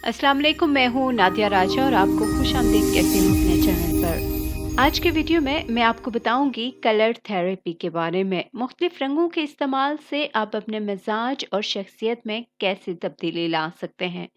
अस्सलाम वालेकुम, मैं हूँ नादिया राजा और आपको खुशामदीद कहती हूँ अपने चैनल पर। आज के वीडियो में मैं आपको बताऊंगी कलर थेरेपी के बारे में। मुख्तलिफ रंगों के इस्तेमाल से आप अपने मिजाज और शख्सियत में कैसे तब्दीली ला सकते हैं।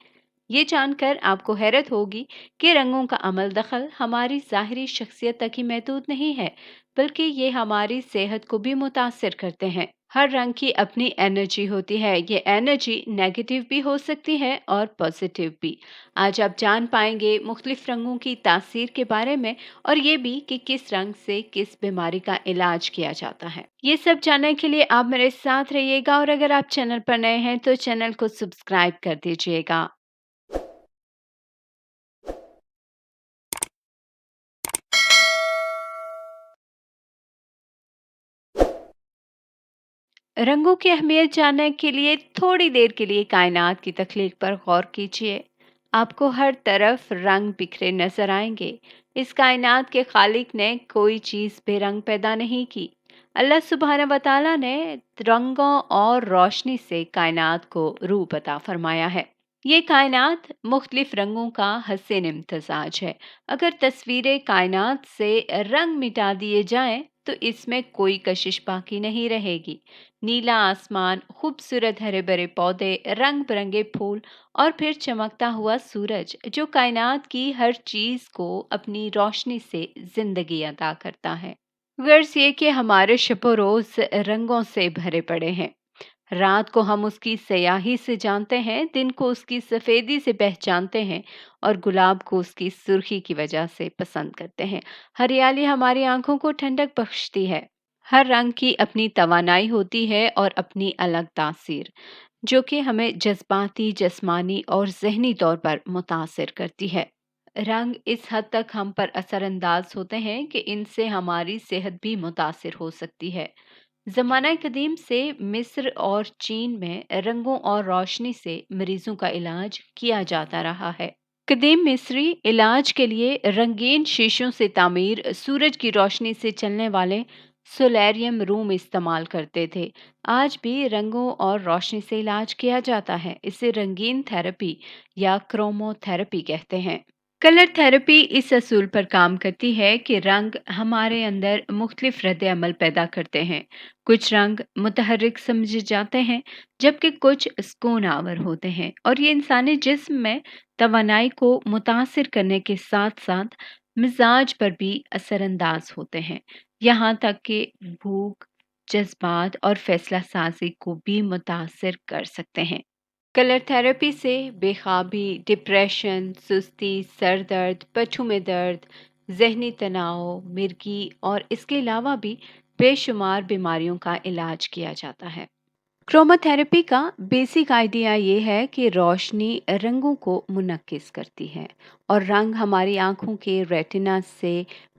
ये जानकर आपको हैरत होगी कि रंगों का अमल दखल हमारी ज़ाहिरी शख्सियत तक ही महदूद नहीं है, बल्कि ये हमारी सेहत को भी मुतासिर करते हैं। हर रंग की अपनी एनर्जी होती है। ये एनर्जी नेगेटिव भी हो सकती है और पॉजिटिव भी। आज आप जान पाएंगे मुख्तलिफ रंगों की तासीर के बारे में और ये भी कि किस रंग से किस बीमारी का इलाज किया जाता है। ये सब जानने के लिए आप मेरे साथ रहिएगा और अगर आप चैनल पर नए हैं तो चैनल को सब्सक्राइब कर दीजिएगा। रंगों की अहमियत जानने के लिए थोड़ी देर के लिए कायनात की तख्लीक पर गौर कीजिए। आपको हर तरफ रंग बिखरे नजर आएंगे। इस कायनात के खालिक ने कोई चीज़ बेरंग पैदा नहीं की। अल्लाह सुब्हानहू व तआला ने रंगों और रोशनी से कायनात को रूप अता फरमाया है। ये कायनात मुख्तलिफ रंगों का हसीन इम्तजाज है। अगर तस्वीरें कायनात से रंग मिटा दिए जाएं तो इसमें कोई कशिश बाकी नहीं रहेगी। नीला आसमान, खूबसूरत हरे भरे पौधे, रंग बिरंगे फूल और फिर चमकता हुआ सूरज जो कायनात की हर चीज को अपनी रोशनी से जिंदगी अता करता है। गर्ज ये कि हमारे शब रोज रंगों से भरे पड़े हैं। रात को हम उसकी स्याही से जानते हैं, दिन को उसकी सफ़ेदी से पहचानते हैं और गुलाब को उसकी सुर्खी की वजह से पसंद करते हैं। हरियाली हमारी आंखों को ठंडक बख्शती है। हर रंग की अपनी तवानाई होती है और अपनी अलग तासीर, जो कि हमें जज्बाती, जिस्मानी और ज़हनी तौर पर मुतासिर करती है। रंग इस हद तक हम पर असरअंदाज होते हैं कि इनसे हमारी सेहत भी मुतासिर हो सकती है। ज़माना कदीम से मिस्र और चीन में रंगों और रोशनी से मरीजों का इलाज किया जाता रहा है। कदीम मिस्री इलाज के लिए रंगीन शीशों से तामीर सूरज की रोशनी से चलने वाले सोलेरियम रूम इस्तेमाल करते थे। आज भी रंगों और रोशनी से इलाज किया जाता है। इसे रंगीन थेरेपी या क्रोमोथेरेपी कहते हैं। कलर थेरेपी इस असूल पर काम करती है कि रंग हमारे अंदर मुख्तलिफ रद्द अमल पैदा करते हैं। कुछ रंग मुतहर्रिक समझे जाते हैं, जबकि कुछ सुकून आवर होते हैं और ये इंसानी जिस्म में तवानाई को मुतासिर करने के साथ साथ मिजाज पर भी असरअंदाज होते हैं। यहाँ तक कि भूख, जज्बात और फैसला साजी को भी मुतासिर कर सकते हैं। कलर थेरेपी से बेख्वाबी, डिप्रेशन, सुस्ती, सर दर्द, पट्ठों में दर्द, जहनी तनाव, मिर्गी और इसके अलावा भी बेशुमार बीमारियों का इलाज किया जाता है। क्रोमोथेरेपी का बेसिक आइडिया ये है कि रोशनी रंगों को मुनक्किस करती है और रंग हमारी आंखों के रेटिना से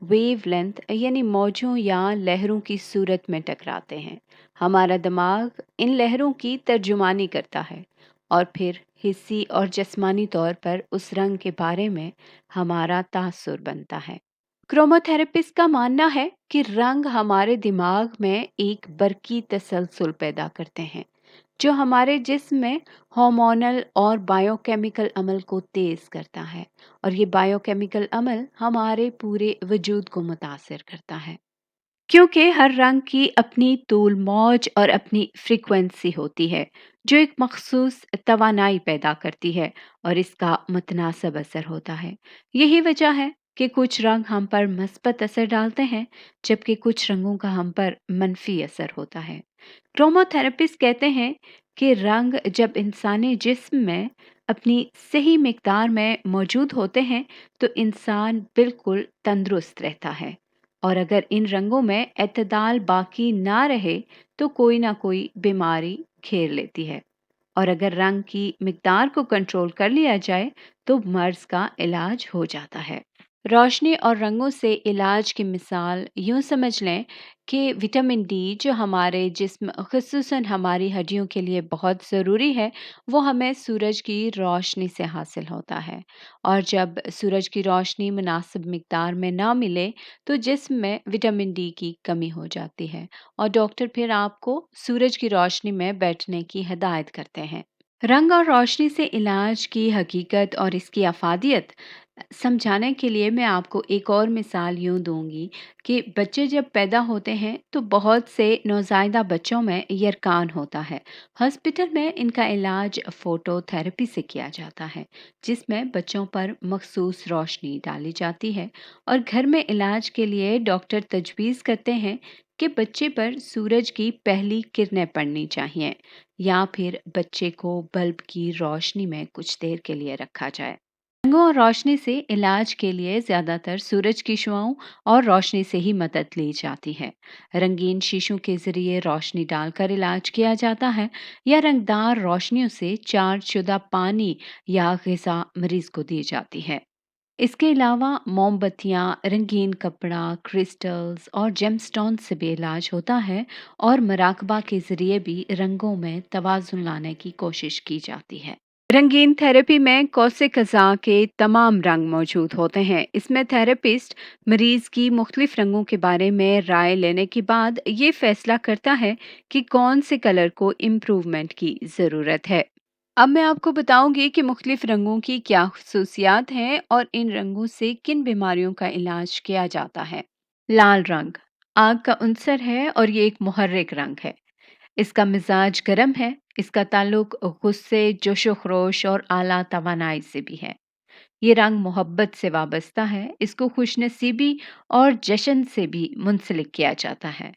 वेवलेंथ यानी मौजों या लहरों की सूरत में टकराते हैं। हमारा दिमाग इन लहरों की तर्जुमानी करता है और फिर हिस्सी और जिस्मानी तौर पर उस रंग के बारे में हमारा तासुर बनता है। क्रोमोथेरेपिस्ट का मानना है कि रंग हमारे दिमाग में एक बरकी तसलसल पैदा करते हैं जो हमारे जिस्म में हार्मोनल और बायोकेमिकल अमल को तेज करता है और ये बायोकेमिकल अमल हमारे पूरे वजूद को मुतासिर करता है। क्योंकि हर रंग की अपनी तूल मौज और अपनी फ्रीक्वेंसी होती है जो एक मखसूस तवानाई पैदा करती है और इसका मुतनासब असर होता है। यही वजह है कि कुछ रंग हम पर मस्बत असर डालते हैं जबकि कुछ रंगों का हम पर मनफी असर होता है। क्रोमोथेरेपिस्ट कहते हैं कि रंग जब इंसानी जिस्म में अपनी सही मिकदार में मौजूद होते हैं तो इंसान बिल्कुल तंदुरुस्त रहता है और अगर इन रंगों में एतदाल बाकी ना रहे तो कोई ना कोई बीमारी घेर लेती है और अगर रंग की मिकदार को कंट्रोल कर लिया जाए तो मर्ज का इलाज हो जाता है। रोशनी और रंगों से इलाज की मिसाल यूं समझ लें कि विटामिन डी जो हमारे जिस्म ख़ुसूसन हमारी हड्डियों के लिए बहुत ज़रूरी है, वो हमें सूरज की रोशनी से हासिल होता है और जब सूरज की रोशनी मुनासिब मिकदार में ना मिले तो जिस्म में विटामिन डी की कमी हो जाती है और डॉक्टर फिर आपको सूरज की रोशनी में बैठने की हिदायत करते हैं। रंग और रोशनी से इलाज की हकीकत और इसकी अफादियत समझाने के लिए मैं आपको एक और मिसाल यूँ दूँगी कि बच्चे जब पैदा होते हैं तो बहुत से नौज़ायदा बच्चों में यरकान होता है। हॉस्पिटल में इनका इलाज फोटोथेरेपी से किया जाता है, जिसमें बच्चों पर मखसूस रोशनी डाली जाती है और घर में इलाज के लिए डॉक्टर तजवीज़ करते हैं कि बच्चे पर सूरज की पहली किरणें पड़नी चाहिए या फिर बच्चे को बल्ब की रोशनी में कुछ देर के लिए रखा जाए। रंगों और रोशनी से इलाज के लिए ज्यादातर सूरज की शुआओं और रोशनी से ही मदद ली जाती है। रंगीन शीशों के जरिए रोशनी डालकर इलाज किया जाता है या रंगदार रोशनियों से चार्ज शुदा पानी या ग़िज़ा मरीज को दी जाती है। इसके अलावा मोमबत्तियां, रंगीन कपड़ा, क्रिस्टल्स और जेमस्टोन से भी इलाज होता है और मराकबा के जरिए भी रंगों में तवाज़ुन लाने की कोशिश की जाती है। रंगीन थेरेपी में कौसिक अज़ा के तमाम रंग मौजूद होते हैं। इसमें थेरेपिस्ट मरीज की मुख्तलिफ रंगों के बारे में राय लेने के बाद ये फैसला करता है कि कौन से कलर को इम्प्रूवमेंट की ज़रूरत है। अब मैं आपको बताऊंगी कि मुख्तलिफ रंगों की क्या खसूसियात हैं और इन रंगों से किन बीमारियों का इलाज किया जाता है। लाल रंग आग का उनसर है और ये एक मुहर्रिक रंग है। इसका मिजाज गर्म है। इसका ताल्लुक गुस्से, जोशो खरोश और आला तवानाई से भी है। ये रंग मोहब्बत से वाबस्ता है। इसको खुशनसीबी और जश्न से भी मुंसलिक किया जाता है,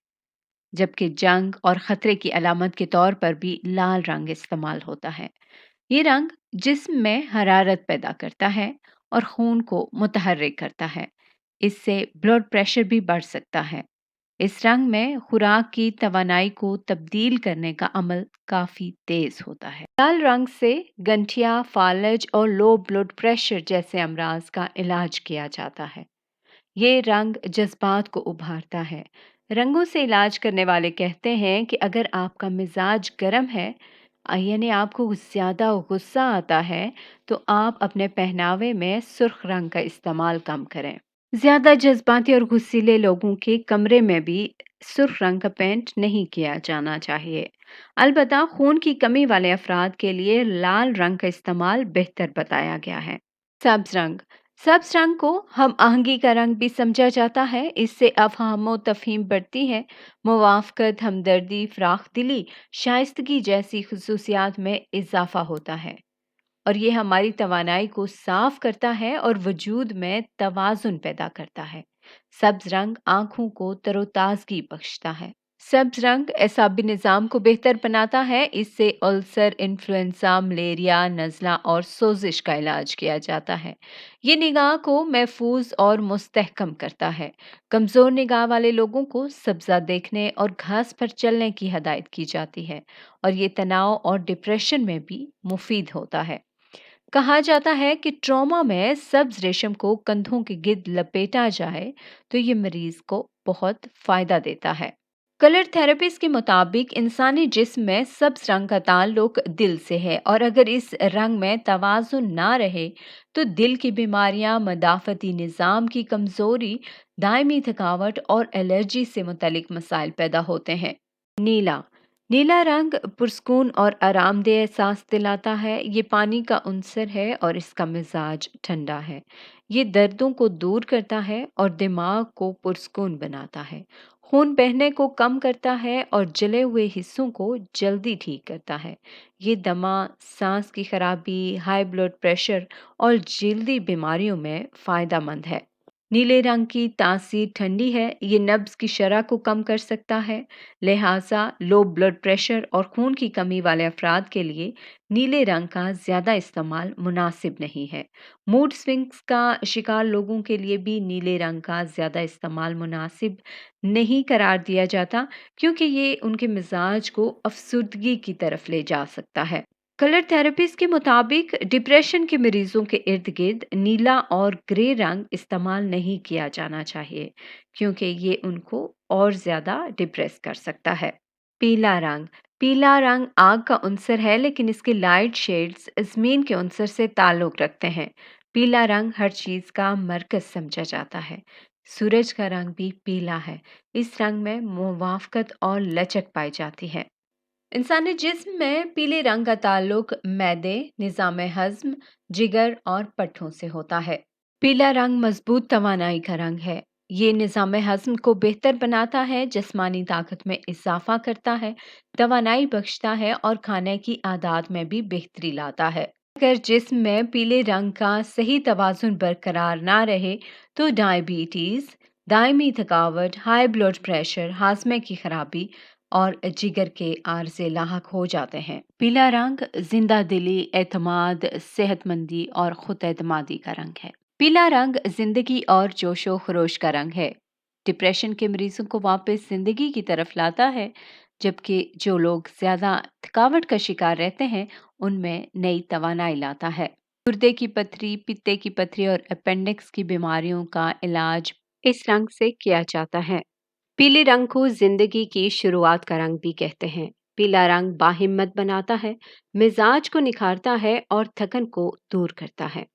जबकि जंग और खतरे की अलामत के तौर पर भी लाल रंग इस्तेमाल होता है। ये रंग जिस्म में हरारत पैदा करता है और खून को मुतहर्रिक करता है। इससे ब्लड प्रेशर भी बढ़ सकता है। इस रंग में खुराक की तवानाई को तब्दील करने का अमल काफी तेज होता है। लाल रंग से गंठिया, फालज और लो ब्लड प्रेशर जैसे अमराज का इलाज किया जाता है। ये रंग जज्बात को उभारता है। रंगों से इलाज करने वाले कहते हैं कि अगर आपका मिजाज गर्म है, यानी आपको ज़्यादा गुस्सा आता है, तो आप अपने पहनावे में सुर्ख रंग का इस्तेमाल कम करें। ज़्यादा जज्बाती और गुस्सैले लोगों के कमरे में भी सुर्ख रंग का पेंट नहीं किया जाना चाहिए। अलबत्ता खून की कमी वाले अफराद के लिए लाल रंग का इस्तेमाल बेहतर बताया गया है। सब्ज रंग सब्ज रंग को हम आहंगी का रंग भी समझा जाता है। इससे अफहाम तफहीम बढ़ती है। मुवाफ़क़त, हमदर्दी, फ़राख़ दिली, शाइस्तगी जैसी खसूसियात में इजाफा होता है और ये हमारी तवानाई को साफ करता है और वजूद में तवाज़ुन पैदा करता है। सब्ज रंग आँखों को तरोताज़गी बख्शता है। सब्ज रंग एसाबी निज़ाम को बेहतर बनाता है। इससे अल्सर, इन्फ्लुएंजा, मलेरिया, नज़ला और सोजिश का इलाज किया जाता है। ये निगाह को महफूज और मुस्तहकम करता है। कमज़ोर निगाह वाले लोगों को सब्ज़ा देखने और घास पर चलने की हदायत की जाती है और ये तनाव और डिप्रेशन में भी मुफीद होता है। कहा जाता है कि ट्रॉमा में सब्ज रेशम को कंधों के गिर्द लपेटा जाए तो ये मरीज को बहुत फायदा देता है। कलर थेरेपिस्ट के मुताबिक इंसानी जिस्म में सब्ज रंग का ताल्लुक दिल से है और अगर इस रंग में तवाज़ुन ना रहे तो दिल की बीमारियां, मदाफती निज़ाम की कमज़ोरी, दायमी थकावट और एलर्जी से मुतल्लिक मसाइल पैदा होते हैं। नीला नीला रंग पुरस्कून और आरामदेह एहसास दिलाता है। ये पानी का उनसर है और इसका मिजाज ठंडा है। ये दर्दों को दूर करता है और दिमाग को पुरस्कून बनाता है। खून बहने को कम करता है और जले हुए हिस्सों को जल्दी ठीक करता है। ये दमा, सांस की खराबी, हाई ब्लड प्रेशर और जल्दी बीमारियों में फ़ायदा मंद है। नीले रंग की तासीर ठंडी है। ये नब्ज़ की शरह को कम कर सकता है। लिहाजा लो ब्लड प्रेशर और खून की कमी वाले अफराद के लिए नीले रंग का ज़्यादा इस्तेमाल मुनासिब नहीं है। मूड स्विंग्स का शिकार लोगों के लिए भी नीले रंग का ज़्यादा इस्तेमाल मुनासिब नहीं करार दिया जाता, क्योंकि ये उनके मिजाज को अफसुर्दगी की तरफ ले जा सकता है। कलर थेरेपिस्ट के मुताबिक डिप्रेशन के मरीजों के इर्द गिर्द नीला और ग्रे रंग इस्तेमाल नहीं किया जाना चाहिए, क्योंकि ये उनको और ज़्यादा डिप्रेस कर सकता है। पीला रंग पीला रंग आग का उनसर है, लेकिन इसके लाइट शेड्स ज़मीन के उनसर से ताल्लुक़ रखते हैं। पीला रंग हर चीज़ का मरकज़ समझा जाता है। सूरज का रंग भी पीला है। इस रंग में मुवाफ़क़त और लचक पाई जाती है। इंसानी जिस्म में पीले रंग का ताल्लुक मैदे, निज़ाम हज़्म, जिगर और पट्ठों से होता है। पीला रंग मजबूत तवानाई का रंग है। ये निज़ाम हज़्म को बेहतर बनाता है, जिस्मानी ताकत में इजाफा करता है, तवानाई बख्शता है और खाने की आदत में भी बेहतरी लाता है। अगर जिस्म में पीले रंग का सही तवाज़ुन बरकरार ना रहे तो डायबिटीज़, दायमी थकावट, हाई ब्लड प्रेशर, हाजमे की खराबी और जिगर के आर्जे लाहक हो जाते हैं। पीला रंग जिंदा दिली, एतमाद, सेहतमंदी और खुद एतमादी का रंग है। पीला रंग जिंदगी और जोशो खरोश का रंग है। डिप्रेशन के मरीजों को वापस जिंदगी की तरफ लाता है, जबकि जो लोग ज्यादा थकावट का शिकार रहते हैं उनमें नई तवानाई लाता है। गुर्दे की पथरी, पित्ते की पथरी और अपेंडिक्स की बीमारियों का इलाज इस रंग से किया जाता है। पीले रंग को जिंदगी की शुरुआत का रंग भी कहते हैं। पीला रंग बाहिम्मत बनाता है, मिजाज को निखारता है और थकन को दूर करता है।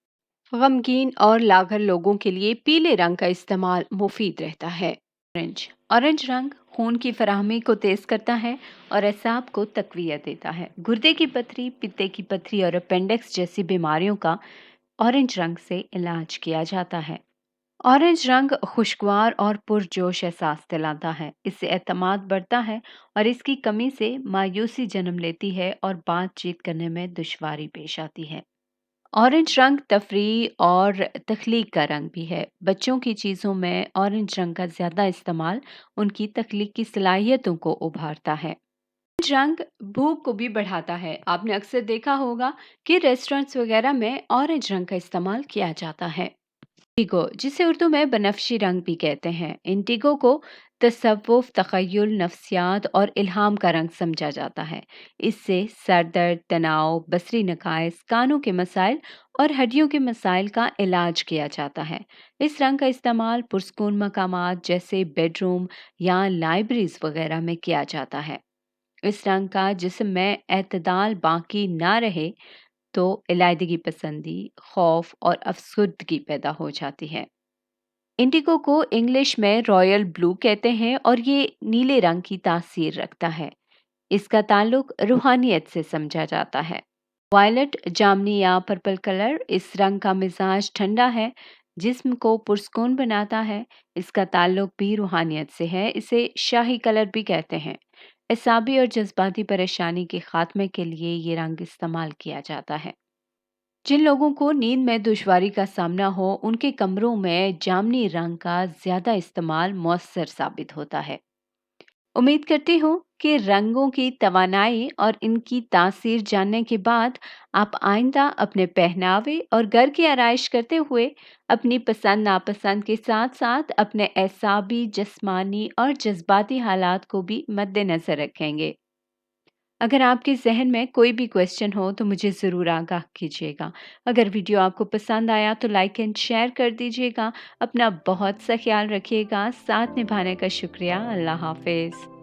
गमगीन और लागर लोगों के लिए पीले रंग का इस्तेमाल मुफीद रहता है। ऑरेंज ऑरेंज रंग खून की फराहमी को तेज करता है और एसाब को तकवीत देता है। गुर्दे की पथरी, पित्ते की पथरी और अपेंडिक्स जैसी बीमारियों का ऑरेंज रंग से इलाज किया जाता है। ऑरेंज रंग खुशगवार और पुरजोश एहसास दिलाता है। इससे एतमाद बढ़ता है और इसकी कमी से मायूसी जन्म लेती है और बातचीत करने में दुश्वारी पेश आती है। ऑरेंज रंग तफरीह और तख्लीक का रंग भी है। बच्चों की चीज़ों में ऑरेंज रंग का ज़्यादा इस्तेमाल उनकी तख्लीकी सलाहियतों को उभारता है। ऑरेंज रंग भूख को भी बढ़ाता है। आपने अक्सर देखा होगा कि रेस्टोरेंट्स वगैरह में ऑरेंज रंग का इस्तेमाल किया जाता है। इंडिगो, जिसे उर्दू में बनफशी रंग भी कहते हैं, इंडिगो को तसव्वुफ, तखय्युल, नफ्सियात और इल्हाम का रंग समझा जाता है। इससे सर दर्द, तनाव, बसरी नकाइस, कानों के मसाइल और हड्डियों के मसाइल का इलाज किया जाता है। इस रंग का इस्तेमाल पुरस्कून मकामात जैसे बेडरूम या लाइब्रेरीज वगैरह में किया जाता है। इस रंग का जिस्म में एतदाल बाकी ना रहे तो इलायदगी पसंदी, खौफ और अफसुर्दगी पैदा हो जाती है। इंडिगो को इंग्लिश में रॉयल ब्लू कहते हैं और ये नीले रंग की तासीर रखता है। इसका ताल्लुक रूहानियत से समझा जाता है। वायलट, जामनी या पर्पल कलर, इस रंग का मिजाज ठंडा है, जिस्म को पुरस्कून बनाता है। इसका ताल्लुक भी रूहानियत से है। इसे शाही कलर भी कहते हैं। एसाबी और जज्बाती परेशानी के खात्मे के लिए ये रंग इस्तेमाल किया जाता है। जिन लोगों को नींद में दुश्वारी का सामना हो, उनके कमरों में जामनी रंग का ज्यादा इस्तेमाल मौसर साबित होता है। उम्मीद करती हूँ कि रंगों की तवानाई और इनकी तासीर जानने के बाद आप आइंदा अपने पहनावे और घर की आराइश करते हुए अपनी पसंद नापसंद के साथ साथ अपने एसाबी, जिस्मानी और जज्बाती हालात को भी मद्देनजर रखेंगे। अगर आपके ज़हन में कोई भी क्वेश्चन हो तो मुझे ज़रूर आगाह कीजिएगा। अगर वीडियो आपको पसंद आया तो लाइक एंड शेयर कर दीजिएगा। अपना बहुत सा ख्याल रखिएगा। साथ निभाने का शुक्रिया। अल्लाह हाफ़िज़।